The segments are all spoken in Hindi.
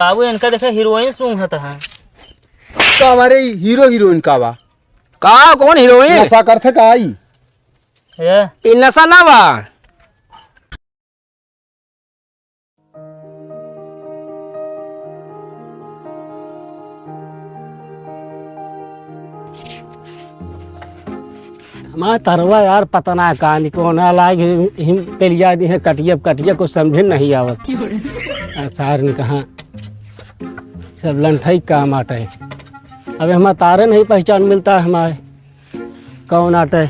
बाबू इनका देखा हीरोइन सूंघत है का हमारे हीरो हीरोइन का बा का कौन हीरोइन नशा करथे का आई ये इ नशा ना बा। हमारा तरवा यार पता ना कहानी कौन लाग हिम पेलिया दी है कटिया को समझे नहीं आवत। सार ने कहा सब लंठई काम आटे। अबे हमारा तारे नहीं पहचान मिलता है हमारे कौन आटे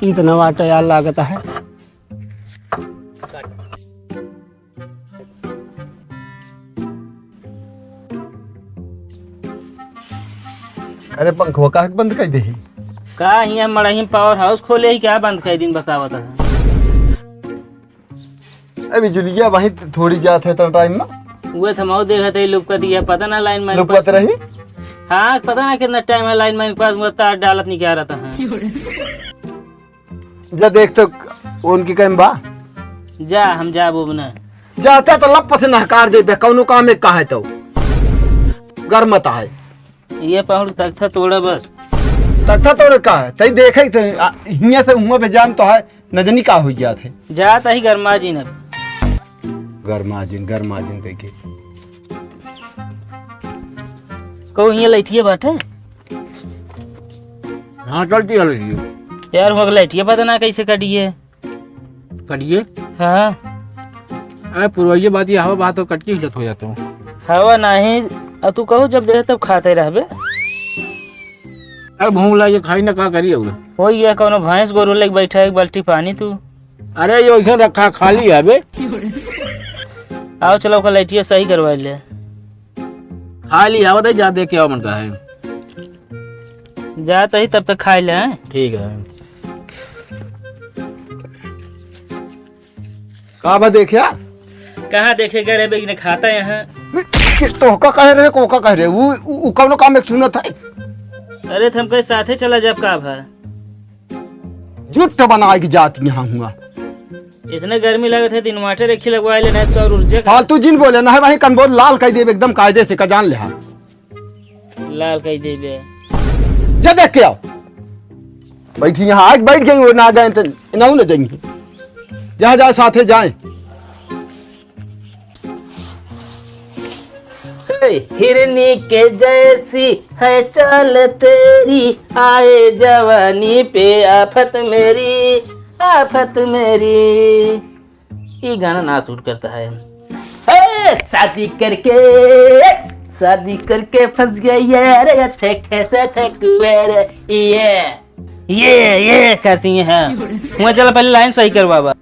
इतना आटे यार लागता है। अरे पंखवा का बंद कर दे का हिया मड़ही पावर हाउस खोले ही क्या बंद कर दिन बतावत है। अभी जुलिया वहीं थोड़ी जात है तो टाइम में वो थमाओ देखत है लुक दिया पता ना लाइन में लुकत रही। हाँ पता ना कितना टाइम है लाइन में पास वो तार डालत नहीं क्या रहता है। जा देख तो उनकी कहीं बा जा हम जा वो ना जाता तो लप से नहकार दे कौनो काम में का है तो गर्मता है ये पहुंच तक था तोड़ा बस तख्ता तो का है तई देखे तो हिया से हुआ पे जाम तो है नजनी का हो जात है जाता ही गरमा जी न गरमाजिन कह के कहू हिया लैठिए बाटे हाँ चलती है यार वो लैठिए पता ना कैसे कटिए कटिए। हाँ अरे पुरवैया बात ये हवा बात तो कटके हिलत हो जाता हूँ। हवा नहीं अब तू कहो जब देह तब खाते रहबे। अरे भूख लगे खाई ना का करिए हो गया कोनो भैंस गोरू लेके बैठा एक बाल्टी पानी तू। अरे ये उधर रखा खाली है बे आओ चलो का लैठिए सही करवा ले खाली है बताइए जा देख के आओ मन का है। जाता ही तब तक खाए ले हैं? ठीक है का बा देखिया कहाँ देखेगा रे बेगी ने खाता यहाँ। तो का कह रहे को का कह रहे वो कौनो काम में सुनत है अरे तुम कहीं साथे चला जब का भा जुट बनाए की जात यहाँ हुआ इतने गर्मी लगे थे दिन माटे रखी लगवाए ले नहीं सौर ऊर्जा का फालतू जिन बोले ना है वही कनबोल लाल कह दे एकदम कायदे से का जान ले हाँ लाल कही दे बे जा देख के आओ बैठी यहाँ आज बैठ गई वो ना गए तो ना न जाएंगे जहाँ जाए साथे जाए हिरनी के जैसी है चाल तेरी आए जवानी पे आफत मेरी ये गाना ना सूट करता है। शादी करके फंस गया यार अच्छे ये करती हैं। मैं चला पहले लाइन सही कर बाबा।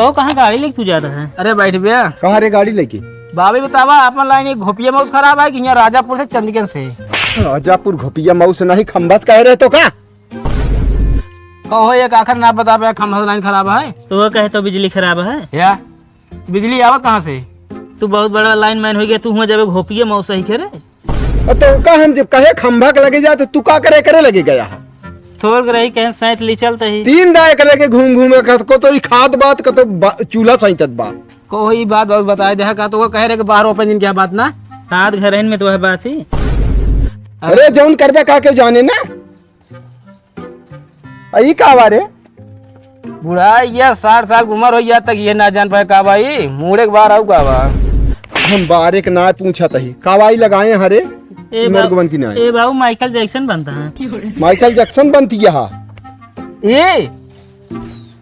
कहो कहाँ गाड़ी लेके तू जाता है? अरे बैठ भैया। कहाँ रे गाड़ी लेके? बाबी बतावा अपन लाइन ये घोपिया मौस खराब है कि यहाँ राजापुर से चंदगंज से? राजापुर घोपिया मऊ से नहीं खम्बस कह रहे तो क्या? कहो एक आखिर ना बता पाया खम्बा लाइन खराब है तो वो कहे तो बिजली खराब है या बिजली आवत कहाँ से? तू बहुत बड़ा लाइन मैन हो गया, तू हुआ जब घोपिए मऊ सही करे तो का हम जब कहे खम्भा के लगे जाते तू का करे लगे गया है? थोड़ रही कहीं सैत ली चलते ही 3 दाए करे के घूम घूम को तो खाद बात का तो चूल्हा सैतत बात। को ही बात बहुत बताए दे का तो वो कह रहे कि बाहर ओपन दिन क्या बात ना हाथ घर में तो वह बात ही। अरे जौन करबे का के जाने ना आई का बारे बुढ़ा ये 60 साल की उम्र हो गया तक ये ना जान पाए का भाई मुड़े के बाहर आऊ का बा हम बारे के ना पूछा तही कावाई लगाए हरे ए मर्गवन की ना ए बाबू माइकल जैक्सन बनता है। माइकल जैक्सन बनती है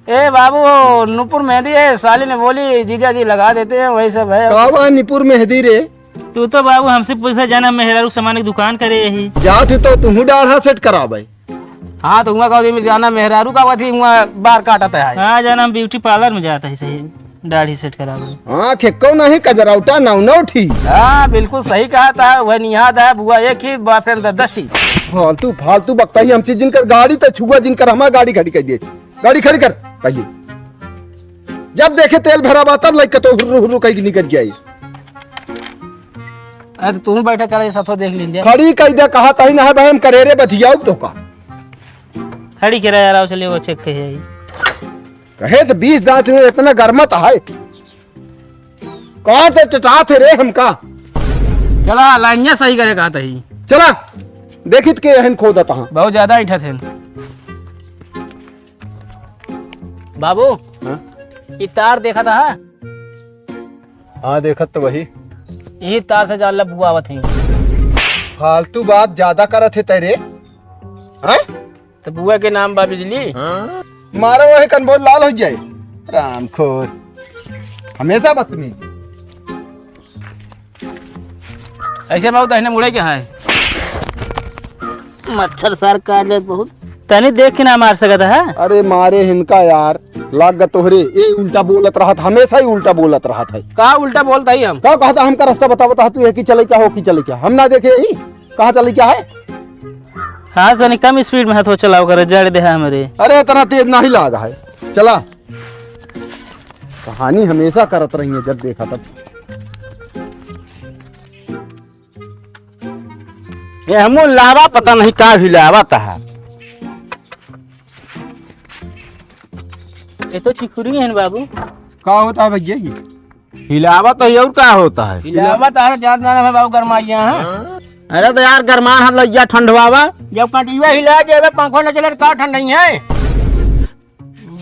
ए बाबू नूपुर मेहंदी है साली ने बोली जीजा जी लगा देते हैं वही सब है। कावा निपुर मेहदी रे तू तो बाबू हमसे पूछता जाना मेहरारू सामान की दुकान करे यही जात तो तुहू डाढ़ा सेट कराबे। हाँ तो हुआ में जाना मेहरारू का वही हुआ बार काटता है। हाँ जाना हम ब्यूटी पार्लर में जाता है सही दाढ़ी सेट करा दो। हाँ खेको नहीं कजरौटा नौ ठी। हाँ बिल्कुल सही कहा था वह निहाद है बुआ एक ही बॉयफ्रेंड 10 ही फालतू फालतू बकता ही हमसे जिनकर गाड़ी तो छुआ जिनकर हमारी गाड़ी खड़ी कर दिए गाड़ी खड़ी कर कहिए जब देखे तेल भरा बा तब लग तो हुर्रू हुर्रू कहीं निकल जाए। अरे तुम बैठा चला ये सब देख लीजिए खड़ी कह दे कहा तही ना है भाई हम करेरे बतियाऊ तो का खड़ी करा यार चलिए वो चेक कहे कहे तो 20 दांत हुए इतना गर्मत है कहा थे टटा थे रे हमका चला लाइनिया सही करे कहा था चला देखित के एहन खो देता हूं बहुत ज्यादा इठा थे बाबू ये तार देखा था हाँ देखत तो वही यही तार से जान बुआ आवत थी फालतू बात ज्यादा करत है तेरे हैं तो बुआ के नाम बा बिजली मारो वही कन बहुत लाल हो जाए रामखोर हमेशा बदतमीज ऐसे बाबू तहने मुड़े क्या है मच्छर सर काट ले बहुत तनी देख के ना मार सकता है। अरे मारे हिनका यार लाग तोहरे ये उल्टा बोलत रहा था हमेशा ही उल्टा बोलत रहा था कहा उल्टा बोलता ही हम क्या कहता हमका रास्ता बता तू है कि चले क्या हो कि चले क्या हम ना देखे यही कहाँ चले क्या है। हाँ तनी कम स्पीड में हाथ चलाओ कर जड़ दे हमारे। अरे इतना तेज ना ही लागा है चला कहानी हमेशा करत रही है जब देखा तब। ये हमो लावा पता नहीं का भी लावा है। ये तो चिखुरी है बाबू। क्या होता है भैया ये हिलावा तो और क्या होता है? हिलावा तार जान जाना है बाबू गरमाइया है। अरे तो यार गरमान हाथ लइया ठंडवावा जब कटिया हिला जाए पंखो न चले का ठंड नहीं है।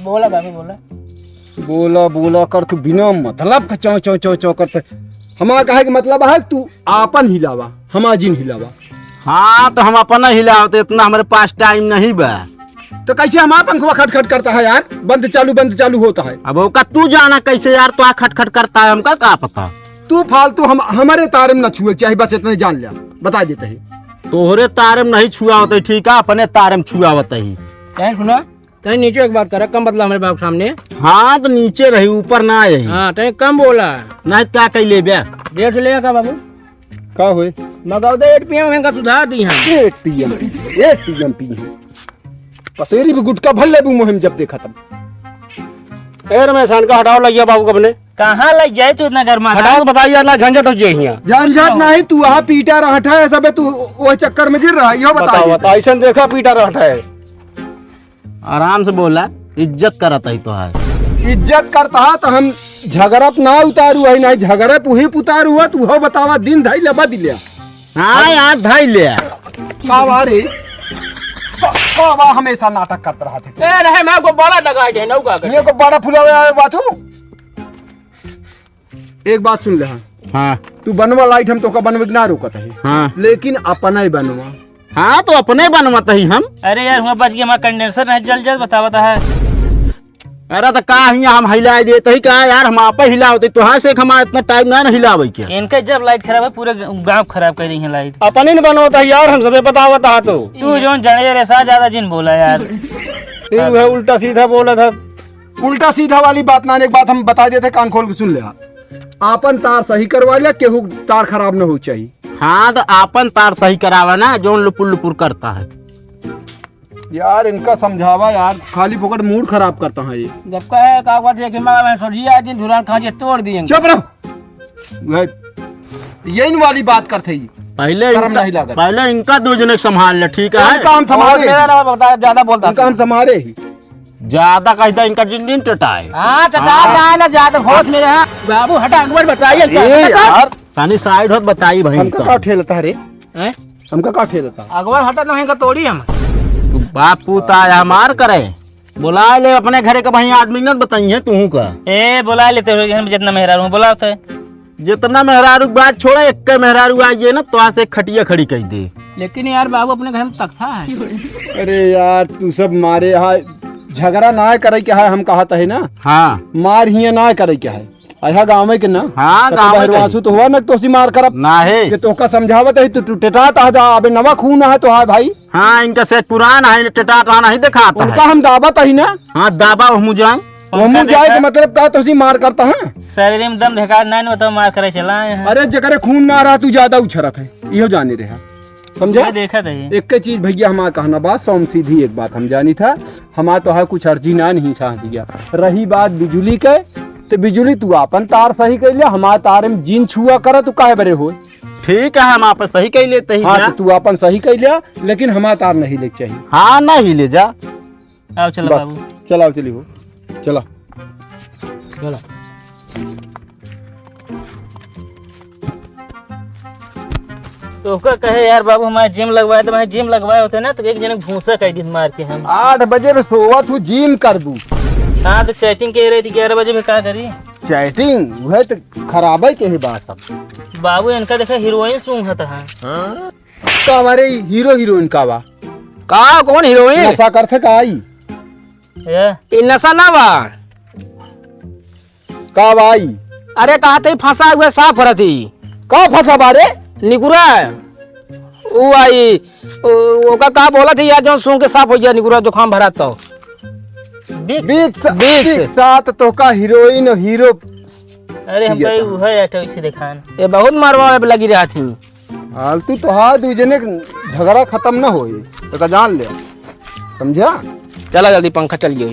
बोला बाबू बोला बोला बोला कर तू बिना मतलब का चौ चौ चौ चौ करते हमारा कहे कि मतलब है तू आपन हिलावा हमारा जिन हिलावा। हाँ तो हम अपना हिलावते इतना हमारे पास टाइम नहीं बा। तो कैसे हमारा पंखवा खटखट करता है यार बंद चालू होता है। अब ओका तू जाना कैसे यार तो खटखट करता है हमका क्या पता। तू फालतू हमारे तारे में न छुए चाहे बस इतने जान लिया बता देते हैं। तोहरे तारे में नहीं छुआ होते ठीक है अपने तारे में छुआ होता ही। कहीं सुना कहीं नीचे एक बात कर कम बदला हमारे बाबू सामने। हाँ तो नीचे रही ऊपर ना यही। हाँ कहीं कम बोला नहीं क्या कह ले बे 150 लेगा का बाबू का हुए मगाओ दे 8 PM का सुधार दी हम 8 PM पी पसेरी भी गुटका भर ले मुहिम जब देखा तब। ए रमेशान का हटाओ लगिया बाबू कबने कहाँ लग जाए तू इतना गर्मा हटाओ बताइए ना झंझट हो जाए यहाँ। झंझट नहीं तू वहाँ पीटा रहा है सब तू वो चक्कर में गिर रहा है यो बताओ बता। ऐसा देखा पीटा रहा है। आराम से बोला इज्जत करता ही तो है। इज्जत करता है तो हम झगड़प ना उतारू है नहीं झगड़प वही उतारू हुआ तू हो बतावा दिन धाई लबा दिलिया। हाँ यार धाई ले कावारे कावा हमेशा नाटक करता रहा थे। ए रहे मैं को बड़ा डगा दे नौका कर ये को बड़ा फुलावा बातू एक बात सुन ले। हाँ तू बनवा लाइट हम तो का बनवे ना रोकत है हाँ लेकिन अपना ही बनवा। हाँ तो अपने बनवाता ही हम। अरे यार हुआ बच गया हमारा कंडेंसर नहीं जल बता है। अरे तो का हम हिला देते ही कहा यार हम आप हिलाते तो हाँ से हमारा इतना टाइम ना हिलावे क्या। इनका जब लाइट खराब है पूरे गांव खराब कर दी है लाइट। अपने नहीं बनवाता यार हम सबे बतावता है तो तू जो जड़े रे सा ज्यादा जिन बोला यार उल्टा सीधा बोला था उल्टा सीधा वाली बात ना, एक बात हम बता देते, कान खोल के सुन ले। आपन तार सही करवा लिया, केहू तार खराब न हो चाहिए। हाँ तो आपन तार सही करावा ना, जो लुपुर लुपुर करता है। यार इनका समझावा यार, खाली फोकट मूड खराब करता है ये। जब कहे का बात है कि मैं सोचिए दिन धुरान खाजे तोड़ दिए। चुप रहो, यही वाली बात करते ही। पहले शर्म नहीं लागत। पहले इनका दो जने संभाल ले, ठीक है? इनका हम संभाले, ज्यादा बोलता इनका हम संभाले ही। ज्यादा कहता इनका जिन टटा है। हाँ चटा ना ज्यादा होश मेरे। हाँ बाबू हटा एक बार बताइए यार सानी साइड होत बताई भाई। हमका का ठेलता है रे, हमका का ठेलता। अकबर हटा नहीं का तोड़ी हम। बापू ताया मार करे, बुला ले अपने घरे का भाई आदमी न बताइए तू का। ए बुला लेते हो, हम जितना मेहरारू हूँ बुलाते है। जितना मेहरारू बात छोड़े, एक के मेहरारू आइए ना तो आज से खटिया खड़ी कर दे। लेकिन यार बाबू अपने घर में तख्ता है। अरे यार तू सब मारे यहाँ झगड़ा ना करे क्या है, हम कहता है ना। हाँ मार ही ना करे क्या है, आया गाँव में के ना। हाँ गाँव में आंसू तो हुआ ना, तो मार करब ना है। ये तो का समझावत है, तू टेटात आ जा, अबे नवा खून है तो है भाई। हाँ इनका से पुराना है, टटा नहीं दिखाता उनका है। हम दावत है ना, हाँ दाबा हम जाए, वो मुँह जाए के मतलब का तो मार करता है। शरीर में दम धका नहीं बताओ, मार करे चला है। अरे जगरे खून ना रहा तू ज्यादा उछरत है, इहो जाने रहा समझे। मैं देखा था ये। एक चीज भैया हमारा कहना बात सोम सीधी एक बात हम जानी था, हमारा तो है कुछ अर्जी ना नहीं साह दिया। रही बात बिजली के, तो बिजली तू अपन तार सही कर लिया, हमारा तार में जीन छुआ कर तू काहे बरे हो। ठीक है हम आप सही कह लेते ही। हाँ तो तू अपन सही कर लिया, लेकिन हमारा तार नहीं ले चाहिए। हाँ नहीं ले जा। आओ चलो बाबू। चलाओ चली हो, चला चलो तो उसका कहे यार बाबू हमारे जिम लगवाए, तो जिम लगवाए होते ना तो एक जने भूसा कह दिन मार के हम। 8 बजे में सोवा तू जिम कर दू। हाँ तो चैटिंग कह रही थी 11 बजे में, क्या करी चैटिंग वह तो खराब है के बात सब। बाबू इनका देखा हीरोइन सूंघ था। का बारे हीरो हीरोइन का बा, का कौन हीरोइन नशा करथे का आई इ नशा ना बा का बाई। अरे कहा थे फंसा हुआ साफ रही का फंसा बारे निकुरा वो आई ओका का बोला थी यार, जो सुन के साफ हो गया निकुरा जुकाम भरा तो बीच साथ तो का हीरोइन हीरो। अरे हम कहीं वो है ऑटो इसे दिखान। ये बहुत मारवा लगी रहा थी। हालतू तो हाँ दूजने झगड़ा खत्म न हो तो का जान ले, समझा। चला जल्दी पंखा चलिए।